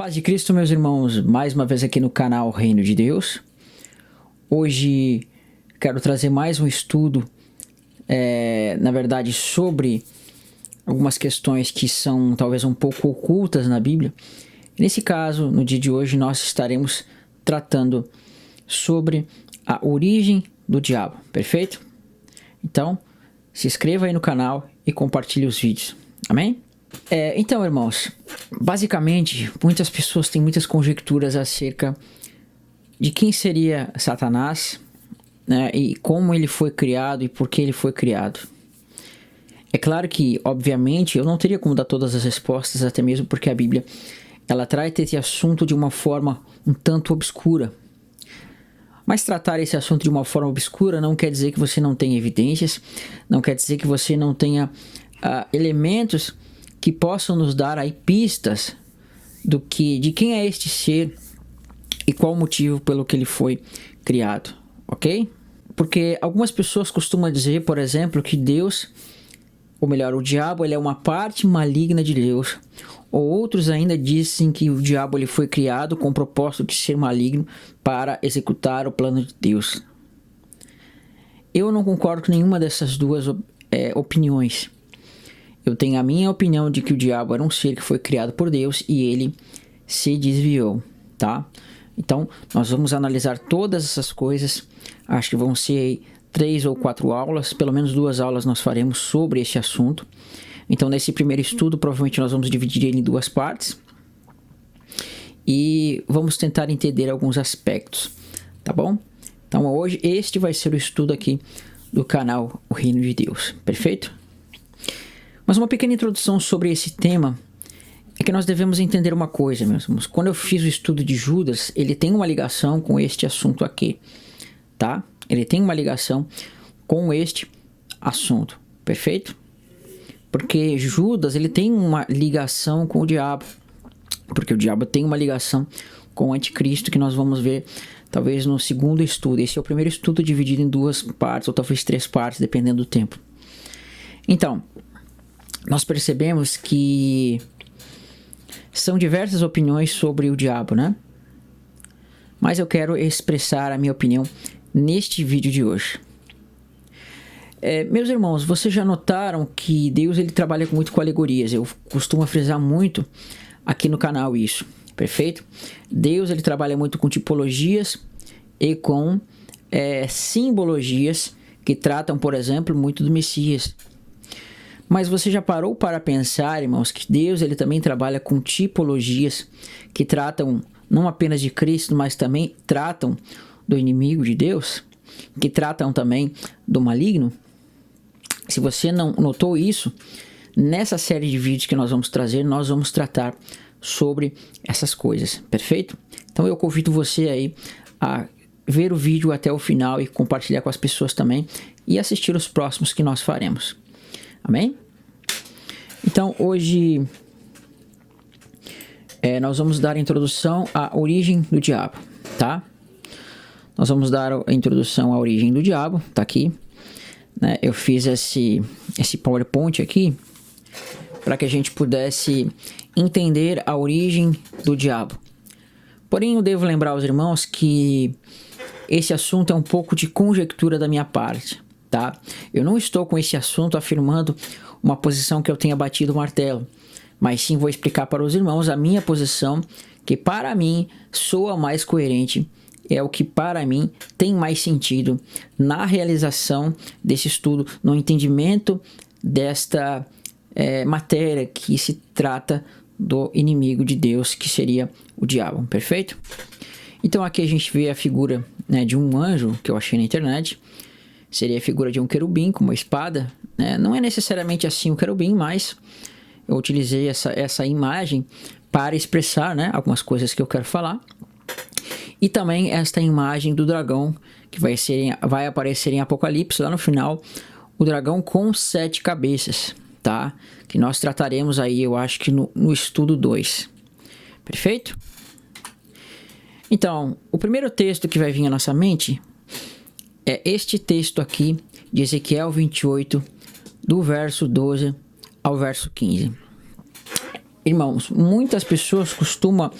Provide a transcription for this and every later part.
Paz de Cristo, meus irmãos, mais uma vez aqui no canal Reino de Deus. Hoje quero trazer mais um estudo, na verdade, sobre algumas questões que são talvez um pouco ocultas na Bíblia. Nesse caso, no dia de hoje, nós estaremos tratando sobre a origem do diabo, perfeito? Então, se inscreva aí no canal e compartilhe os vídeos, amém? Então, irmãos, basicamente, muitas pessoas têm muitas conjecturas acerca de quem seria Satanás, né, e como ele foi criado e por que ele foi criado. É claro que, obviamente, eu não teria como dar todas as respostas, até mesmo porque a Bíblia ela trata esse assunto de uma forma um tanto obscura. Mas tratar esse assunto de uma forma obscura não quer dizer que você não tenha evidências, não quer dizer que você não tenha elementos que possam nos dar aí pistas de quem é este ser e qual o motivo pelo que ele foi criado, ok? Porque algumas pessoas costumam dizer, por exemplo, que Deus, ou melhor, o diabo, ele é uma parte maligna de Deus. Ou outros ainda dizem que o diabo ele foi criado com o propósito de ser maligno para executar o plano de Deus. Eu não concordo com nenhuma dessas duas opiniões. Eu tenho a minha opinião de que o diabo era um ser que foi criado por Deus e ele se desviou, tá? Então, nós vamos analisar todas essas coisas. Acho que vão ser 3 ou 4 aulas, pelo menos 2 aulas nós faremos sobre esse assunto. Então, nesse primeiro estudo, provavelmente nós vamos dividir ele em 2 partes. E vamos tentar entender alguns aspectos, tá bom? Então, hoje, este vai ser o estudo aqui do canal O Reino de Deus, perfeito? Mas uma pequena introdução sobre esse tema é que nós devemos entender uma coisa, meus irmãos. Quando eu fiz o estudo de Judas, ele tem uma ligação com este assunto aqui, tá? Ele tem uma ligação com este assunto, perfeito? Porque Judas, ele tem uma ligação com o diabo. Porque o diabo tem uma ligação com o anticristo, que nós vamos ver talvez no segundo estudo. Esse é o primeiro estudo dividido em 2 partes, ou talvez 3 partes, dependendo do tempo. Então, nós percebemos que são diversas opiniões sobre o diabo, né? Mas eu quero expressar a minha opinião neste vídeo de hoje. Meus irmãos, vocês já notaram que Deus ele trabalha muito com alegorias. Eu costumo frisar muito aqui no canal isso, perfeito? Deus ele trabalha muito com tipologias e com simbologias que tratam, por exemplo, muito do Messias. Mas você já parou para pensar, irmãos, que Deus ele também trabalha com tipologias que tratam não apenas de Cristo, mas também tratam do inimigo de Deus, que tratam também do maligno? Se você não notou isso, nessa série de vídeos que nós vamos trazer, nós vamos tratar sobre essas coisas, perfeito? Então eu convido você aí a ver o vídeo até o final e compartilhar com as pessoas também e assistir os próximos que nós faremos. Amém? Então, hoje nós vamos dar a introdução à origem do diabo, tá? Nós vamos dar a introdução à origem do diabo, tá aqui. Né? Eu fiz esse PowerPoint aqui para que a gente pudesse entender a origem do diabo. Porém, eu devo lembrar aos irmãos que esse assunto é um pouco de conjectura da minha parte. Tá? Eu não estou com esse assunto afirmando uma posição que eu tenha batido o martelo, mas sim vou explicar para os irmãos a minha posição, que para mim soa mais coerente, é o que para mim tem mais sentido na realização desse estudo, no entendimento desta matéria que se trata do inimigo de Deus, que seria o diabo, perfeito? Então aqui a gente vê a figura, né, de um anjo que eu achei na internet. Seria a figura de um querubim com uma espada, né? Não é necessariamente assim o querubim, mas eu utilizei essa imagem para expressar, né, algumas coisas que eu quero falar. E também esta imagem do dragão, que vai aparecer em Apocalipse, lá no final, o dragão com 7 cabeças, tá? Que nós trataremos aí, eu acho que no estudo 2. Perfeito? Então, o primeiro texto que vai vir à nossa mente é este texto aqui de Ezequiel 28, do verso 12 ao verso 15. irmãos, muitas pessoas costumam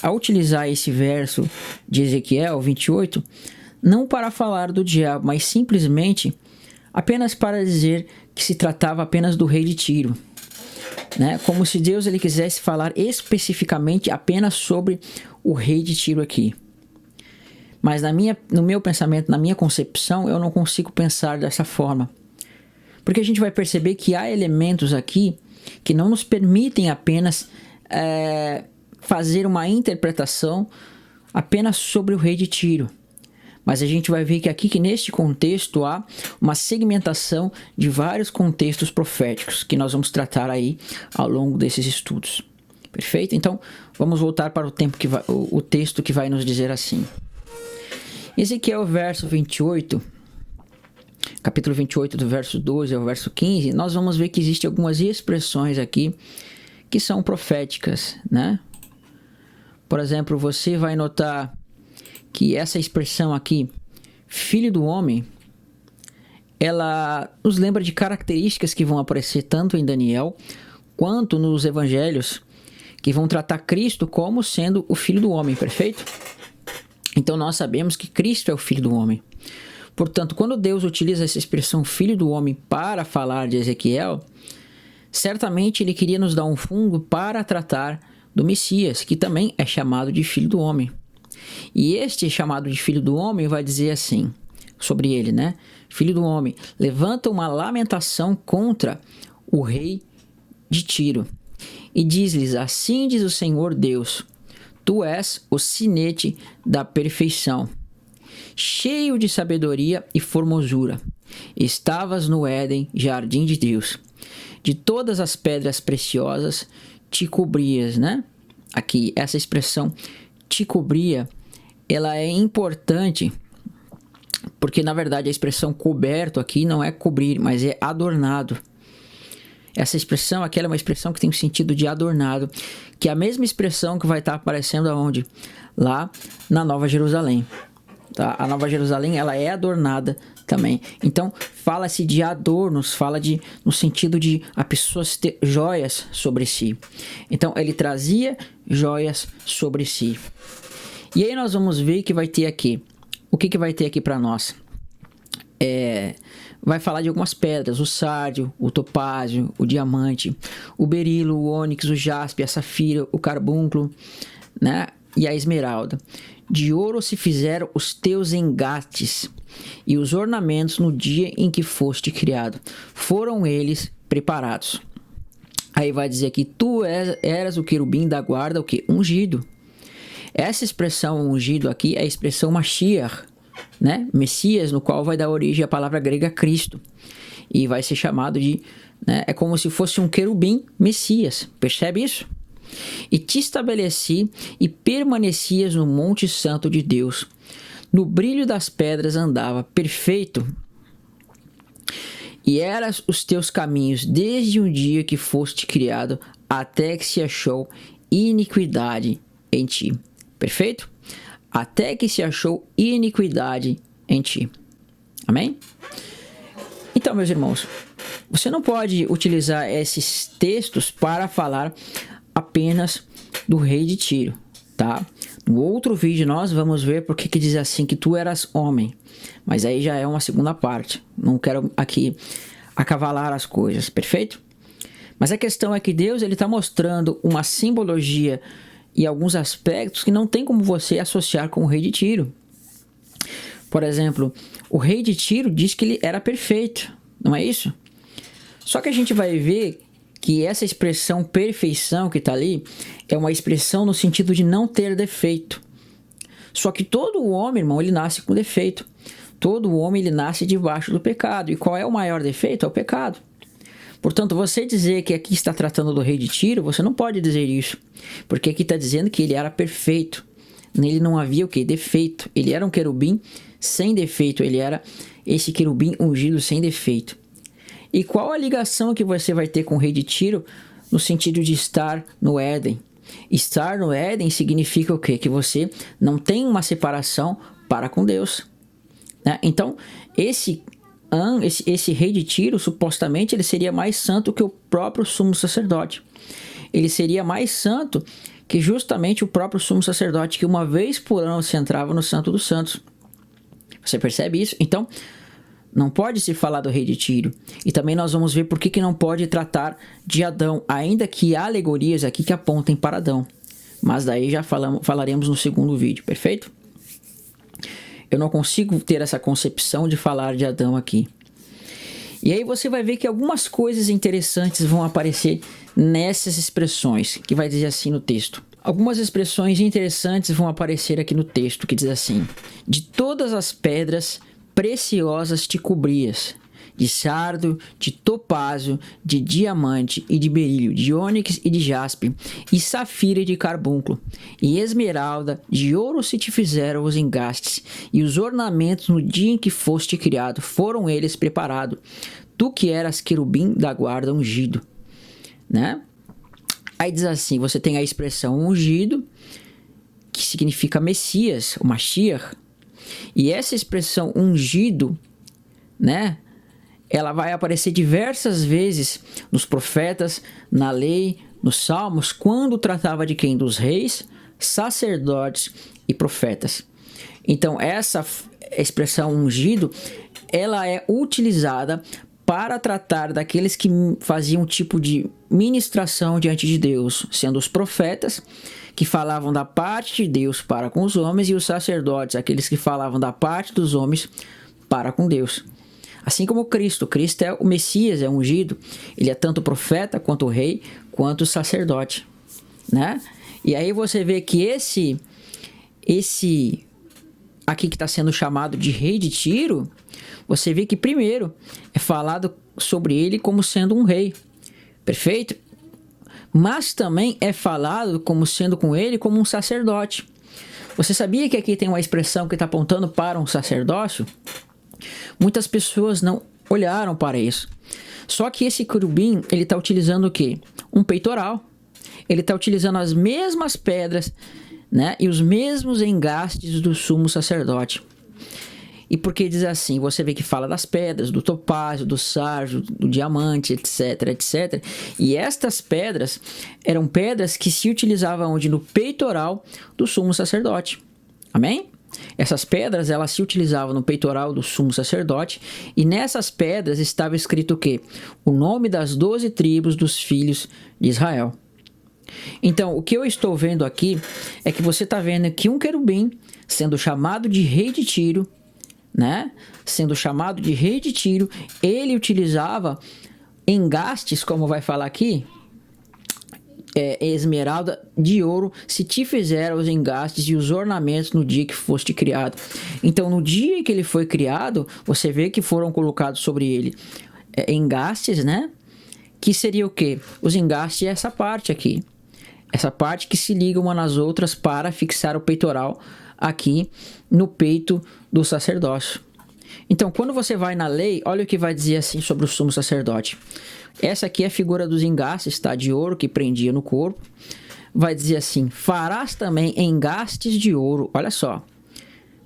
a utilizar esse verso de Ezequiel 28 não para falar do diabo, mas simplesmente apenas para dizer que se tratava apenas do rei de Tiro, né? Como se Deus ele quisesse falar especificamente apenas sobre o rei de Tiro aqui. Mas no meu pensamento, na minha concepção, eu não consigo pensar dessa forma. Porque a gente vai perceber que há elementos aqui que não nos permitem apenas fazer uma interpretação apenas sobre o rei de Tiro. Mas a gente vai ver que aqui, que neste contexto, há uma segmentação de vários contextos proféticos que nós vamos tratar aí ao longo desses estudos. Perfeito? Então, vamos voltar para o texto que vai nos dizer assim. Ezequiel verso 28, capítulo 28 do verso 12 ao verso 15, nós vamos ver que existem algumas expressões aqui que são proféticas, né? Por exemplo, você vai notar que essa expressão aqui, filho do homem, ela nos lembra de características que vão aparecer tanto em Daniel quanto nos evangelhos, que vão tratar Cristo como sendo o filho do homem, perfeito? Então nós sabemos que Cristo é o filho do homem. Portanto, quando Deus utiliza essa expressão filho do homem para falar de Ezequiel, certamente ele queria nos dar um fundo para tratar do Messias, que também é chamado de filho do homem. E este chamado de filho do homem vai dizer assim, sobre ele, né? Filho do homem, levanta uma lamentação contra o rei de Tiro e diz-lhes, assim diz o Senhor Deus, tu és o sinete da perfeição, cheio de sabedoria e formosura. Estavas no Éden, jardim de Deus. De todas as pedras preciosas te cobrias, né? Aqui, essa expressão te cobria, ela é importante, porque na verdade a expressão coberto aqui não é cobrir, mas é adornado. Essa expressão aqui é uma expressão que tem o sentido de adornado, que é a mesma expressão que vai estar aparecendo aonde? Lá na Nova Jerusalém. Tá? A Nova Jerusalém ela é adornada também. Então fala-se de adornos, fala no sentido de a pessoa ter joias sobre si. Então ele trazia joias sobre si. E aí nós vamos ver que vai ter aqui. O que vai ter aqui para nós? Vai falar de algumas pedras, o sárdio, o topázio, o diamante, o berilo, o ônix, o jaspe, a safira, o carbúnculo, né? E a esmeralda. De ouro se fizeram os teus engates e os ornamentos no dia em que foste criado. Foram eles preparados. Aí vai dizer que tu eras o querubim da guarda, o que? Ungido. Essa expressão ungido aqui é a expressão Mashiach, né? Messias, no qual vai dar origem à palavra grega Cristo. E vai ser chamado de... né? É como se fosse um querubim Messias. Percebe isso? E te estabeleci e permanecias no monte santo de Deus. No brilho das pedras andava perfeito. E eras os teus caminhos desde o dia que foste criado até que se achou iniquidade em ti. Perfeito? Até que se achou iniquidade em ti. Amém? Então, meus irmãos, você não pode utilizar esses textos para falar apenas do rei de Tiro, tá? No outro vídeo nós vamos ver porque que diz assim que tu eras homem. Mas aí já é uma segunda parte. Não quero aqui acavalar as coisas, perfeito? Mas a questão é que Deus ele está mostrando uma simbologia e alguns aspectos que não tem como você associar com o rei de Tiro. Por exemplo, o rei de Tiro diz que ele era perfeito, não é isso? Só que a gente vai ver que essa expressão perfeição que está ali é uma expressão no sentido de não ter defeito. Só que todo homem, irmão, ele nasce com defeito. Todo homem ele nasce debaixo do pecado. E qual é o maior defeito? É o pecado. Portanto, você dizer que aqui está tratando do rei de Tiro, você não pode dizer isso. Porque aqui está dizendo que ele era perfeito. Nele não havia o que? Defeito. Ele era um querubim sem defeito. Ele era esse querubim ungido sem defeito. E qual a ligação que você vai ter com o rei de Tiro no sentido de estar no Éden? Estar no Éden significa o quê? Que você não tem uma separação para com Deus, né? Então, esse rei de Tiro, supostamente, ele seria mais santo que o próprio sumo sacerdote. ele seria mais santo que justamente o próprio sumo sacerdote, que uma vez por ano se entrava no Santo dos Santos. Você percebe isso? Então, não pode se falar do rei de Tiro. E também nós vamos ver por que não pode tratar de Adão, ainda que há alegorias aqui que apontem para Adão. Mas daí já falaremos no segundo vídeo, perfeito? Eu não consigo ter essa concepção de falar de Adão aqui. E aí você vai ver que algumas coisas interessantes vão aparecer nessas expressões, que vai dizer assim no texto. Algumas expressões interessantes vão aparecer aqui no texto, que diz assim: de todas as pedras preciosas te cobrias, de sardo, de topázio, de diamante e de berílio, de ônix e de jaspe, e safira e de carbúnculo, e esmeralda, de ouro se te fizeram os engastes, e os ornamentos no dia em que foste criado, foram eles preparados, tu que eras querubim da guarda ungido, né? Aí diz assim, você tem a expressão ungido, que significa Messias, o Mashiach, e essa expressão ungido, né? Ela vai aparecer diversas vezes nos profetas, na lei, nos salmos, quando tratava de quem? Dos reis, sacerdotes e profetas. Então, essa expressão ungido, ela é utilizada para tratar daqueles que faziam um tipo de ministração diante de Deus, sendo os profetas, que falavam da parte de Deus para com os homens, e os sacerdotes, aqueles que falavam da parte dos homens para com Deus. Assim como Cristo. Cristo é o Messias, é ungido. Ele é tanto profeta, quanto rei, quanto sacerdote, né? E aí você vê que esse aqui que está sendo chamado de rei de Tiro, você vê que primeiro é falado sobre ele como sendo um rei, perfeito? Mas também é falado como sendo com ele como um sacerdote. Você sabia que aqui tem uma expressão que está apontando para um sacerdócio? Muitas pessoas não olharam para isso. Só que esse querubim, ele está utilizando o quê? Um peitoral. Ele está utilizando as mesmas pedras, né? E os mesmos engastes do sumo sacerdote. E porque diz assim, você vê que fala das pedras, do topázio, do sarjo, do diamante, etc, etc. E estas pedras eram pedras que se utilizavam onde? No peitoral do sumo sacerdote. Amém? Essas pedras, elas se utilizavam no peitoral do sumo sacerdote, e nessas pedras estava escrito o quê? O nome das 12 tribos dos filhos de Israel. Então, o que eu estou vendo aqui é que você está vendo que um querubim, sendo chamado de rei de Tiro, né? Sendo chamado de rei de Tiro, ele utilizava engastes, como vai falar aqui, esmeralda de ouro, se te fizeram os engastes e os ornamentos no dia que foste criado. Então, no dia que ele foi criado, você vê que foram colocados sobre ele engastes, né? Que seria o quê? Os engastes é essa parte aqui. Essa parte que se liga uma nas outras para fixar o peitoral aqui no peito do sacerdócio. Então, quando você vai na lei, olha o que vai dizer assim sobre o sumo sacerdote. Essa aqui é a figura dos engastes, tá? De ouro que prendia no corpo. Vai dizer assim, farás também engastes de ouro. Olha só,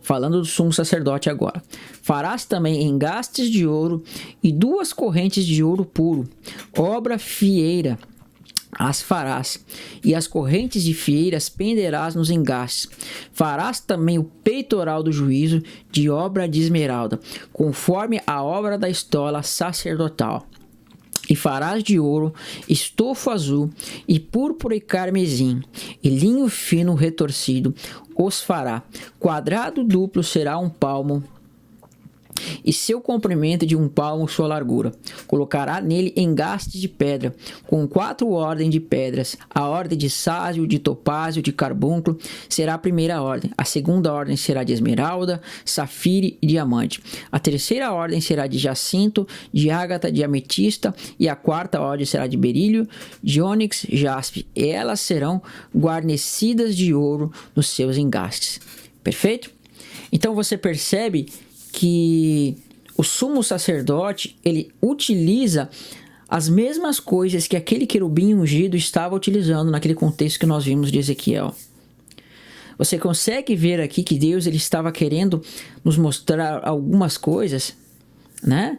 falando do sumo sacerdote agora. Farás também engastes de ouro e 2 correntes de ouro puro, obra fieira, as farás, e as correntes de fieiras penderás nos engastes. Farás também o peitoral do juízo de obra de esmeralda, conforme a obra da estola sacerdotal. E farás de ouro, estofo azul, e púrpura e carmesim, e linho fino retorcido os fará. Quadrado duplo será 1 palmo, e seu comprimento de 1 palmo sua largura. Colocará nele engastes de pedra, com 4 ordens de pedras. A ordem de sásio, de topázio, de carbúnculo será a primeira ordem. A segunda ordem será de esmeralda, safira e diamante. A terceira ordem será de jacinto, de ágata, de ametista. E a quarta ordem será de berílio, de ônix, jaspe. E elas serão guarnecidas de ouro nos seus engastes. Perfeito? Então você percebe que o sumo sacerdote, ele utiliza as mesmas coisas que aquele querubim ungido estava utilizando naquele contexto que nós vimos de Ezequiel. Você consegue ver aqui que Deus ele estava querendo nos mostrar algumas coisas, né?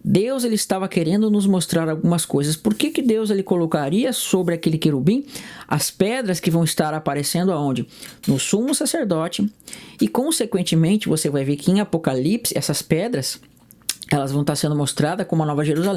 Deus ele estava querendo nos mostrar algumas coisas. Por que Deus ele colocaria sobre aquele querubim as pedras que vão estar aparecendo aonde? No sumo sacerdote. E consequentemente você vai ver que em Apocalipse essas pedras elas vão estar sendo mostradas como a Nova Jerusalém.